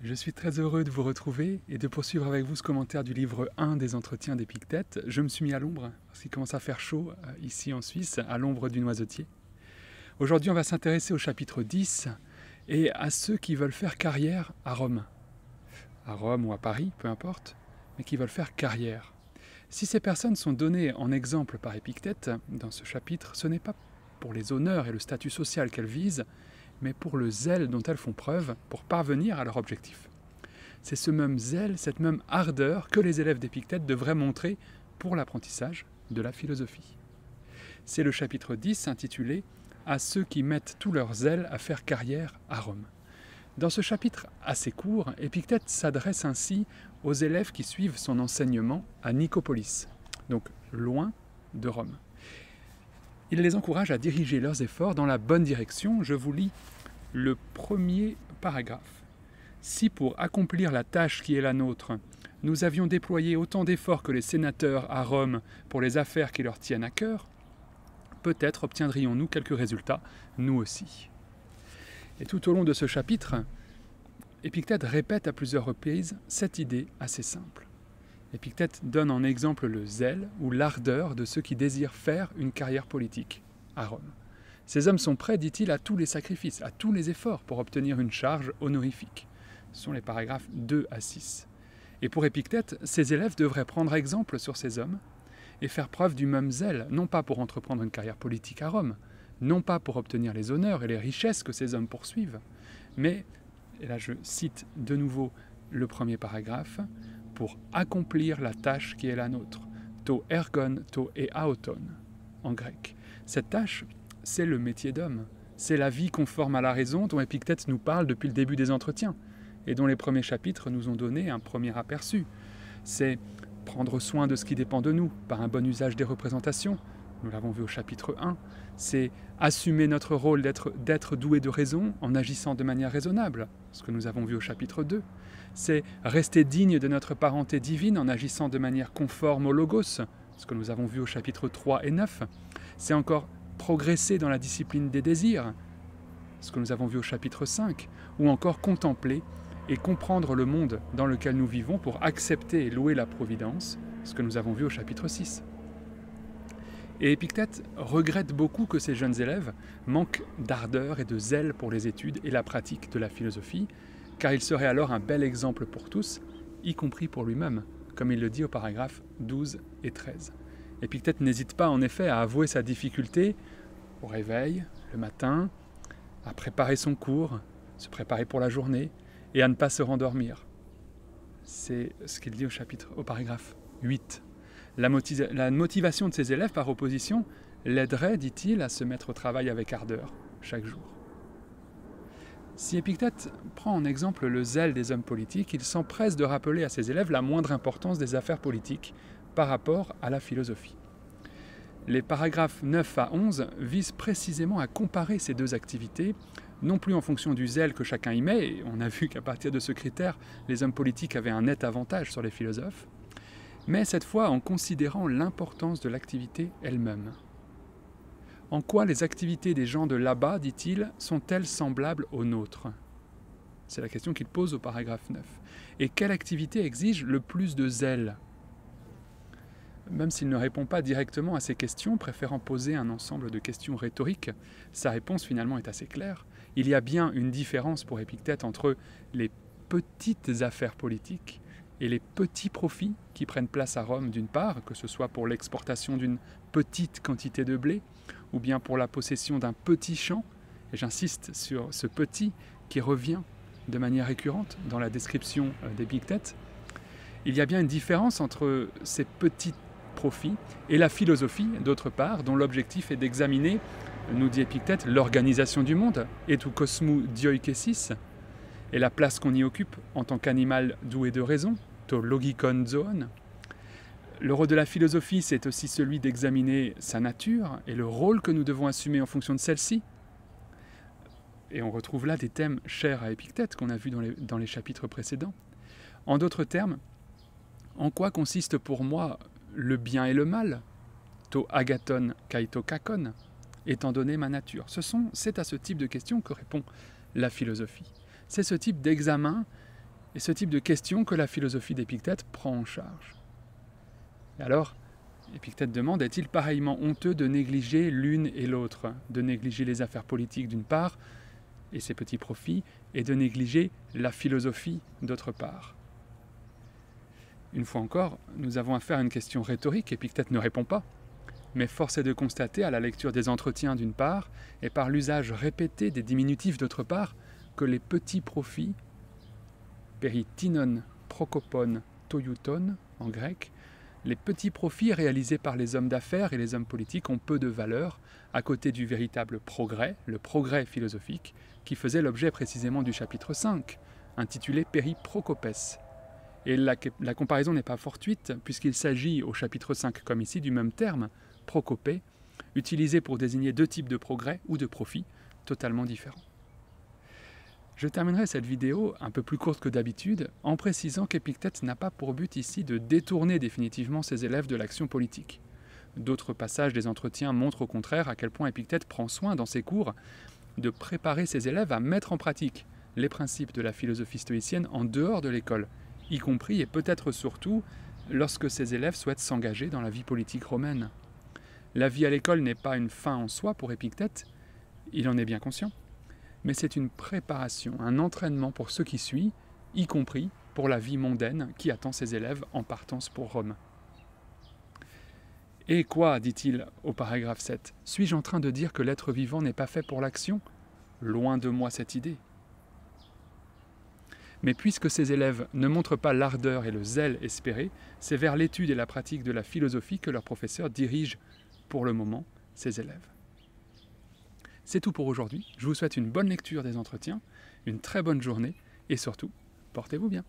Je suis très heureux de vous retrouver et de poursuivre avec vous ce commentaire du livre 1 des entretiens d'Épictète. Je me suis mis à l'ombre parce qu'il commence à faire chaud ici en Suisse, à l'ombre du noisetier. Aujourd'hui, on va s'intéresser au chapitre 10 et à ceux qui veulent faire carrière à Rome. À Rome ou à Paris, peu importe, mais qui veulent faire carrière. Si ces personnes sont données en exemple par Épictète dans ce chapitre, ce n'est pas pour les honneurs et le statut social qu'elles visent, mais pour le zèle dont elles font preuve pour parvenir à leur objectif. C'est ce même zèle, cette même ardeur que les élèves d'Épictète devraient montrer pour l'apprentissage de la philosophie. C'est le chapitre 10 intitulé « À ceux qui mettent tout leur zèle à faire carrière à Rome ». Dans ce chapitre assez court, Épictète s'adresse ainsi aux élèves qui suivent son enseignement à Nicopolis, donc loin de Rome. Il les encourage à diriger leurs efforts dans la bonne direction. Je vous lis le premier paragraphe. Si pour accomplir la tâche qui est la nôtre, nous avions déployé autant d'efforts que les sénateurs à Rome pour les affaires qui leur tiennent à cœur, peut-être obtiendrions-nous quelques résultats, nous aussi. Et tout au long de ce chapitre, Épictète répète à plusieurs reprises cette idée assez simple. Épictète donne en exemple le zèle ou l'ardeur de ceux qui désirent faire une carrière politique à Rome. Ces hommes sont prêts, dit-il, à tous les sacrifices, à tous les efforts pour obtenir une charge honorifique. Ce sont les paragraphes 2 à 6. Et pour Épictète, ces élèves devraient prendre exemple sur ces hommes et faire preuve du même zèle, non pas pour entreprendre une carrière politique à Rome, non pas pour obtenir les honneurs et les richesses que ces hommes poursuivent, mais, et là je cite de nouveau le premier paragraphe, pour accomplir la tâche qui est la nôtre, to ergon, to eaoton, en grec. Cette tâche, c'est le métier d'homme, c'est la vie conforme à la raison dont Épictète nous parle depuis le début des entretiens, et dont les premiers chapitres nous ont donné un premier aperçu. C'est prendre soin de ce qui dépend de nous, par un bon usage des représentations, nous l'avons vu au chapitre 1, c'est assumer notre rôle d'être doué de raison en agissant de manière raisonnable, ce que nous avons vu au chapitre 2. C'est rester digne de notre parenté divine en agissant de manière conforme au Logos, ce que nous avons vu au chapitre 3 et 9. C'est encore progresser dans la discipline des désirs, ce que nous avons vu au chapitre 5, ou encore contempler et comprendre le monde dans lequel nous vivons pour accepter et louer la providence, ce que nous avons vu au chapitre 6. Et Épictète regrette beaucoup que ces jeunes élèves manquent d'ardeur et de zèle pour les études et la pratique de la philosophie, car il serait alors un bel exemple pour tous, y compris pour lui-même, comme il le dit au paragraphe 12 et 13. Épictète n'hésite pas en effet à avouer sa difficulté au réveil, le matin, à préparer son cours, se préparer pour la journée, et à ne pas se rendormir. C'est ce qu'il dit au paragraphe 8. La motivation de ses élèves, par opposition, l'aiderait, dit-il, à se mettre au travail avec ardeur, chaque jour. Si Épictète prend en exemple le zèle des hommes politiques, il s'empresse de rappeler à ses élèves la moindre importance des affaires politiques par rapport à la philosophie. Les paragraphes 9 à 11 visent précisément à comparer ces deux activités, non plus en fonction du zèle que chacun y met, et on a vu qu'à partir de ce critère, les hommes politiques avaient un net avantage sur les philosophes, mais cette fois en considérant l'importance de l'activité elle-même. En quoi les activités des gens de là-bas, dit-il, sont-elles semblables aux nôtres? C'est la question qu'il pose au paragraphe 9. Et quelle activité exige le plus de zèle? Même s'il ne répond pas directement à ces questions, préférant poser un ensemble de questions rhétoriques, sa réponse finalement est assez claire. Il y a bien une différence pour Épictète entre les petites affaires politiques et les petits profits qui prennent place à Rome d'une part, que ce soit pour l'exportation d'une petite quantité de blé, ou bien pour la possession d'un petit champ, et j'insiste sur ce petit qui revient de manière récurrente dans la description d'Épictète. Il y a bien une différence entre ces petits profits et la philosophie, d'autre part, dont l'objectif est d'examiner, nous dit Épictète, l'organisation du monde, et tout cosmou dioikesis, et la place qu'on y occupe en tant qu'animal doué de raison, to logikon zoon. Le rôle de la philosophie, c'est aussi celui d'examiner sa nature et le rôle que nous devons assumer en fonction de celle-ci. Et on retrouve là des thèmes chers à Épictète qu'on a vus dans les chapitres précédents. En d'autres termes, en quoi consiste pour moi le bien et le mal, to agaton kaito kakon, étant donné ma nature? C'est à ce type de questions que répond la philosophie. C'est ce type d'examen et ce type de questions que la philosophie d'Épictète prend en charge. Et alors, Épictète demande, est-il pareillement honteux de négliger l'une et l'autre, de négliger les affaires politiques d'une part, et ses petits profits, et de négliger la philosophie d'autre part? Une fois encore, nous avons affaire à une question rhétorique, Épictète ne répond pas, mais force est de constater à la lecture des entretiens d'une part, et par l'usage répété des diminutifs d'autre part, que les petits profits, peritinon, prokopon, toiouton en grec, les petits profits réalisés par les hommes d'affaires et les hommes politiques ont peu de valeur à côté du véritable progrès, le progrès philosophique, qui faisait l'objet précisément du chapitre 5, intitulé Périprokopès. Et la comparaison n'est pas fortuite, puisqu'il s'agit au chapitre 5, comme ici, du même terme, prokopé, utilisé pour désigner deux types de progrès ou de profits totalement différents. Je terminerai cette vidéo, un peu plus courte que d'habitude, en précisant qu'Épictète n'a pas pour but ici de détourner définitivement ses élèves de l'action politique. D'autres passages des entretiens montrent au contraire à quel point Épictète prend soin dans ses cours de préparer ses élèves à mettre en pratique les principes de la philosophie stoïcienne en dehors de l'école, y compris et peut-être surtout lorsque ses élèves souhaitent s'engager dans la vie politique romaine. La vie à l'école n'est pas une fin en soi pour Épictète, il en est bien conscient, mais c'est une préparation, un entraînement pour ceux qui suivent, y compris pour la vie mondaine qui attend ses élèves en partance pour Rome. « Et quoi, dit-il au paragraphe 7, suis-je en train de dire que l'être vivant n'est pas fait pour l'action? Loin de moi cette idée. Mais puisque ses élèves ne montrent pas l'ardeur et le zèle espérés, c'est vers l'étude et la pratique de la philosophie que leur professeur dirige, pour le moment, ses élèves. » C'est tout pour aujourd'hui. Je vous souhaite une bonne lecture des entretiens, une très bonne journée et surtout, portez-vous bien.